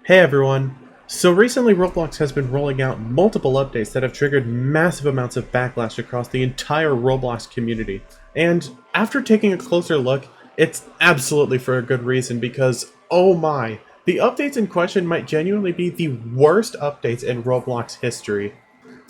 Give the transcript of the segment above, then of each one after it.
Hey everyone! So recently Roblox has been rolling out multiple updates that have triggered massive amounts of backlash across the entire Roblox community. And after taking a closer look, it's absolutely for a good reason because, oh my, the updates in question might genuinely be the worst updates in Roblox history.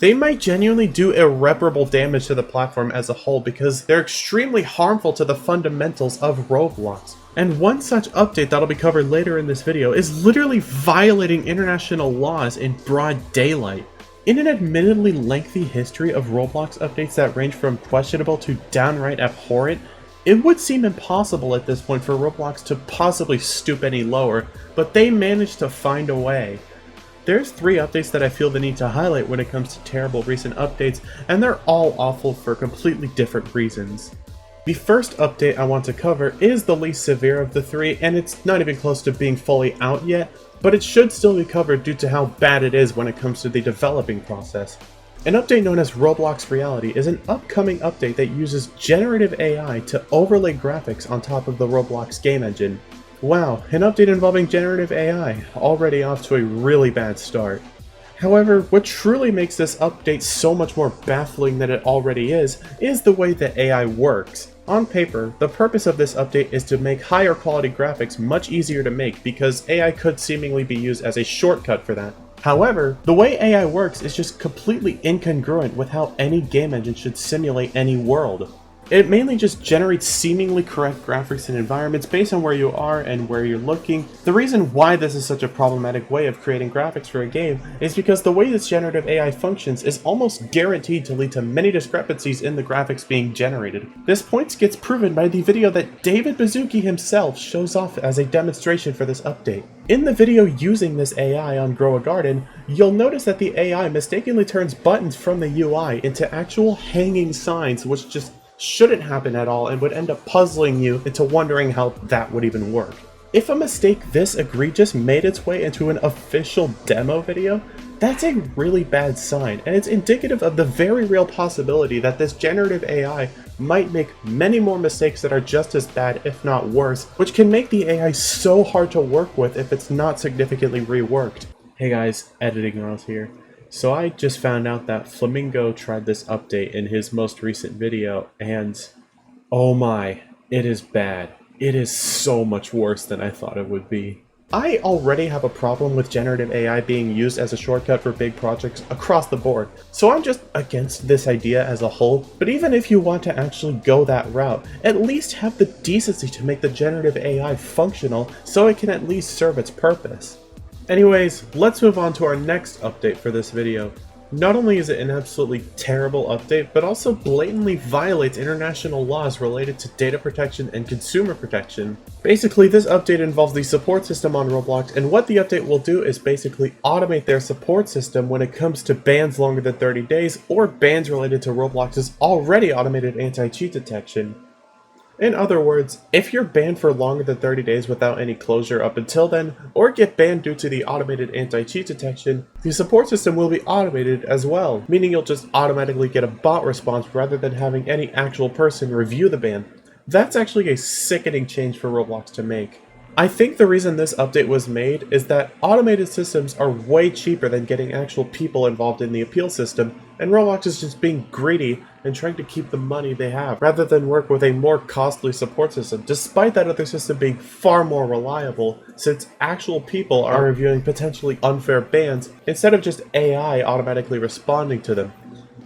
They might genuinely do irreparable damage to the platform as a whole because they're extremely harmful to the fundamentals of Roblox. And one such update that'll be covered later in this video is literally violating international laws in broad daylight. In an admittedly lengthy history of Roblox updates that range from questionable to downright abhorrent, it would seem impossible at this point for Roblox to possibly stoop any lower, but they managed to find a way. There's 3 updates that I feel the need to highlight when it comes to terrible recent updates, and they're all awful for completely different reasons. The first update I want to cover is the least severe of the 3, and it's not even close to being fully out yet, but it should still be covered due to how bad it is when it comes to the developing process. An update known as Roblox Reality is an upcoming update that uses generative AI to overlay graphics on top of the Roblox game engine. Wow, an update involving generative AI, already off to a really bad start. However, what truly makes this update so much more baffling than it already is the way that AI works. On paper, the purpose of this update is to make higher quality graphics much easier to make because AI could seemingly be used as a shortcut for that. However, the way AI works is just completely incongruent with how any game engine should simulate any world. It mainly just generates seemingly correct graphics and environments based on where you are and where you're looking. The reason why this is such a problematic way of creating graphics for a game is because the way this generative AI functions is almost guaranteed to lead to many discrepancies in the graphics being generated. This point gets proven by the video that David Baszucki himself shows off as a demonstration for this update. In the video using this AI on Grow a Garden, you'll notice that the AI mistakenly turns buttons from the UI into actual hanging signs, which just shouldn't happen at all and would end up puzzling you into wondering how that would even work. If a mistake this egregious made its way into an official demo video, that's a really bad sign, and it's indicative of the very real possibility that this generative AI might make many more mistakes that are just as bad, if not worse, which can make the AI so hard to work with if it's not significantly reworked. Hey guys, Editing Ronald here. So I just found out that Flamingo tried this update in his most recent video, and oh my, it is bad. It is so much worse than I thought it would be. I already have a problem with generative AI being used as a shortcut for big projects across the board, so I'm just against this idea as a whole. But even if you want to actually go that route, at least have the decency to make the generative AI functional so it can at least serve its purpose. Anyways, let's move on to our next update for this video. Not only is it an absolutely terrible update, but also blatantly violates international laws related to data protection and consumer protection. Basically, this update involves the support system on Roblox, and what the update will do is basically automate their support system when it comes to bans longer than 30 days or bans related to Roblox's already automated anti-cheat detection. In other words, if you're banned for longer than 30 days without any closure up until then, or get banned due to the automated anti-cheat detection, the support system will be automated as well, meaning you'll just automatically get a bot response rather than having any actual person review the ban. That's actually a sickening change for Roblox to make. I think the reason this update was made is that automated systems are way cheaper than getting actual people involved in the appeal system, and Roblox is just being greedy and trying to keep the money they have, rather than work with a more costly support system, despite that other system being far more reliable, since actual people are reviewing potentially unfair bans, instead of just AI automatically responding to them.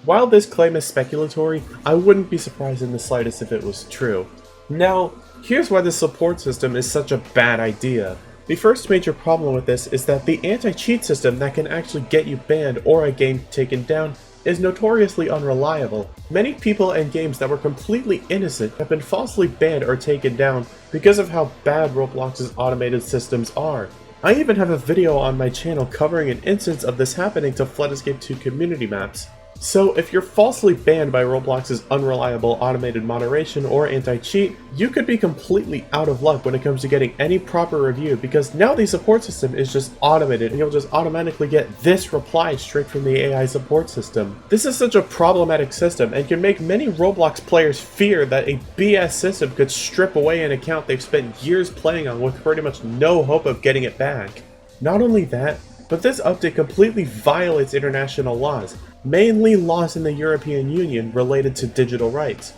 While this claim is speculatory, I wouldn't be surprised in the slightest if it was true. Now, here's why the support system is such a bad idea. The first major problem with this is that the anti-cheat system that can actually get you banned or a game taken down is notoriously unreliable. Many people and games that were completely innocent have been falsely banned or taken down because of how bad Roblox's automated systems are. I even have a video on my channel covering an instance of this happening to Flood Escape 2 community maps. So if you're falsely banned by Roblox's unreliable automated moderation or anti-cheat, you could be completely out of luck when it comes to getting any proper review, because now the support system is just automated and you'll just automatically get this reply straight from the AI support system. This is such a problematic system and can make many Roblox players fear that a BS system could strip away an account they've spent years playing on with pretty much no hope of getting it back. Not only that, but this update completely violates international laws, mainly laws in the European Union related to digital rights.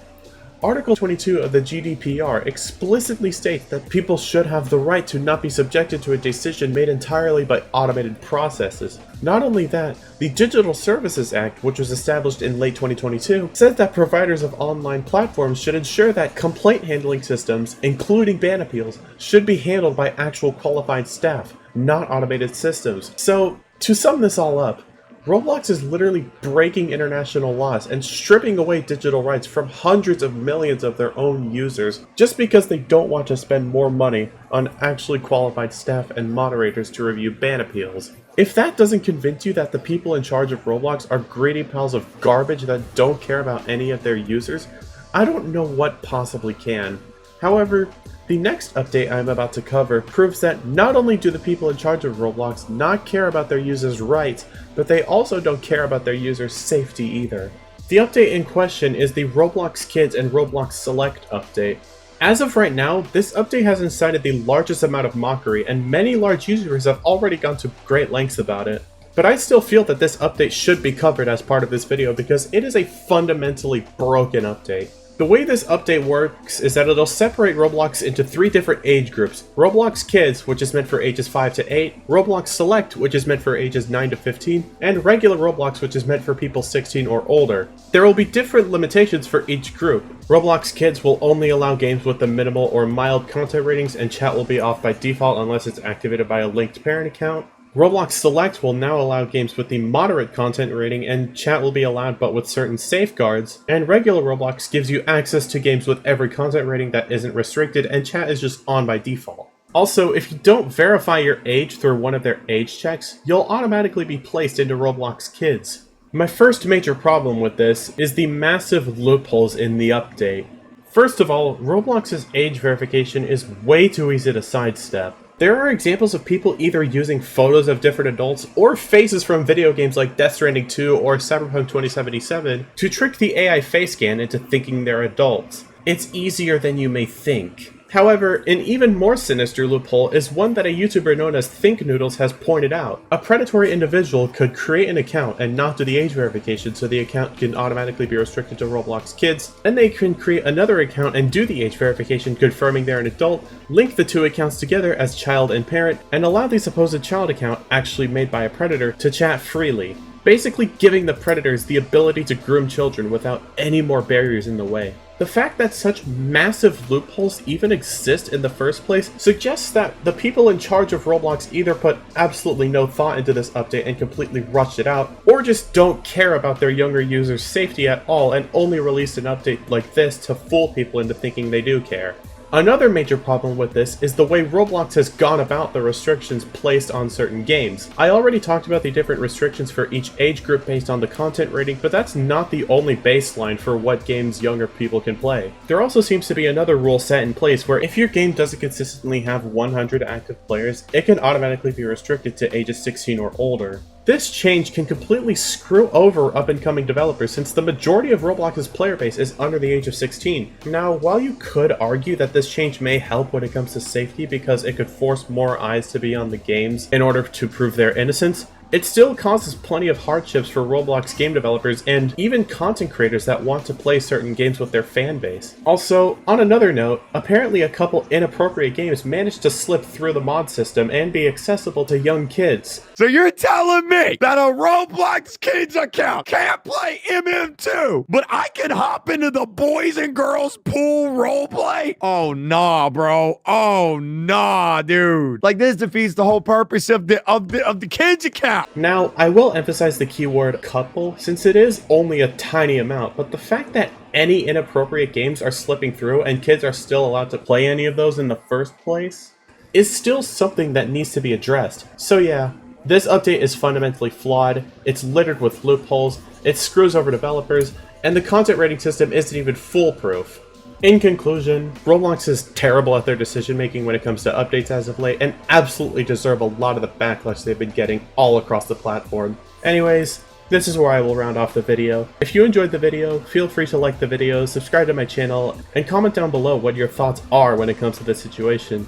Article 22 of the GDPR explicitly states that people should have the right to not be subjected to a decision made entirely by automated processes. Not only that, the Digital Services Act, which was established in late 2022, says that providers of online platforms should ensure that complaint handling systems, including ban appeals, should be handled by actual qualified staff, not automated systems. So, to sum this all up, Roblox is literally breaking international laws and stripping away digital rights from hundreds of millions of their own users just because they don't want to spend more money on actually qualified staff and moderators to review ban appeals. If that doesn't convince you that the people in charge of Roblox are greedy piles of garbage that don't care about any of their users, I don't know what possibly can. However, the next update I'm about to cover proves that not only do the people in charge of Roblox not care about their users' rights, but they also don't care about their users' safety either. The update in question is the Roblox Kids and Roblox Select update. As of right now, this update has incited the largest amount of mockery, and many large users have already gone to great lengths about it. But I still feel that this update should be covered as part of this video because it is a fundamentally broken update. The way this update works is that it'll separate Roblox into 3 different age groups: Roblox Kids, which is meant for ages 5 to 8, Roblox Select, which is meant for ages 9 to 15, and regular Roblox, which is meant for people 16 or older. There will be different limitations for each group. Roblox Kids will only allow games with the minimal or mild content ratings, and chat will be off by default unless it's activated by a linked parent account. Roblox Select will now allow games with the moderate content rating, and chat will be allowed but with certain safeguards. And regular Roblox gives you access to games with every content rating that isn't restricted, and chat is just on by default. Also, if you don't verify your age through one of their age checks, you'll automatically be placed into Roblox Kids. My first major problem with this is the massive loopholes in the update. First of all, Roblox's age verification is way too easy to sidestep. There are examples of people either using photos of different adults or faces from video games like Death Stranding 2 or Cyberpunk 2077 to trick the AI face scan into thinking they're adults. It's easier than you may think. However, an even more sinister loophole is one that a YouTuber known as Thinknoodles has pointed out. A predatory individual could create an account and not do the age verification, so the account can automatically be restricted to Roblox Kids, and they can create another account and do the age verification confirming they're an adult, link the 2 accounts together as child and parent, and allow the supposed child account, actually made by a predator, to chat freely, basically giving the predators the ability to groom children without any more barriers in the way. The fact that such massive loopholes even exist in the first place suggests that the people in charge of Roblox either put absolutely no thought into this update and completely rushed it out, or just don't care about their younger users' safety at all and only released an update like this to fool people into thinking they do care. Another major problem with this is the way Roblox has gone about the restrictions placed on certain games. I already talked about the different restrictions for each age group based on the content rating, but that's not the only baseline for what games younger people can play. There also seems to be another rule set in place where if your game doesn't consistently have 100 active players, it can automatically be restricted to ages 16 or older. This change can completely screw over up-and-coming developers since the majority of Roblox's player base is under the age of 16. Now, while you could argue that this change may help when it comes to safety because it could force more eyes to be on the games in order to prove their innocence, it still causes plenty of hardships for Roblox game developers and even content creators that want to play certain games with their fan base. Also, on another note, apparently a couple inappropriate games managed to slip through the mod system and be accessible to young kids. So you're telling me that a Roblox Kids account can't play MM2, but I can hop into the boys and girls pool roleplay? Oh, nah, bro. Oh, nah, dude. Like, this defeats the whole purpose of the kids account. Now, I will emphasize the keyword couple, since it is only a tiny amount, but the fact that any inappropriate games are slipping through and kids are still allowed to play any of those in the first place is still something that needs to be addressed. So yeah, this update is fundamentally flawed, it's littered with loopholes, it screws over developers, and the content rating system isn't even foolproof. In conclusion, Roblox is terrible at their decision making when it comes to updates as of late and absolutely deserve a lot of the backlash they've been getting all across the platform. Anyways, this is where I will round off the video. If you enjoyed the video, feel free to like the video, subscribe to my channel, and comment down below what your thoughts are when it comes to this situation.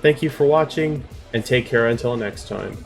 Thank you for watching, and take care until next time.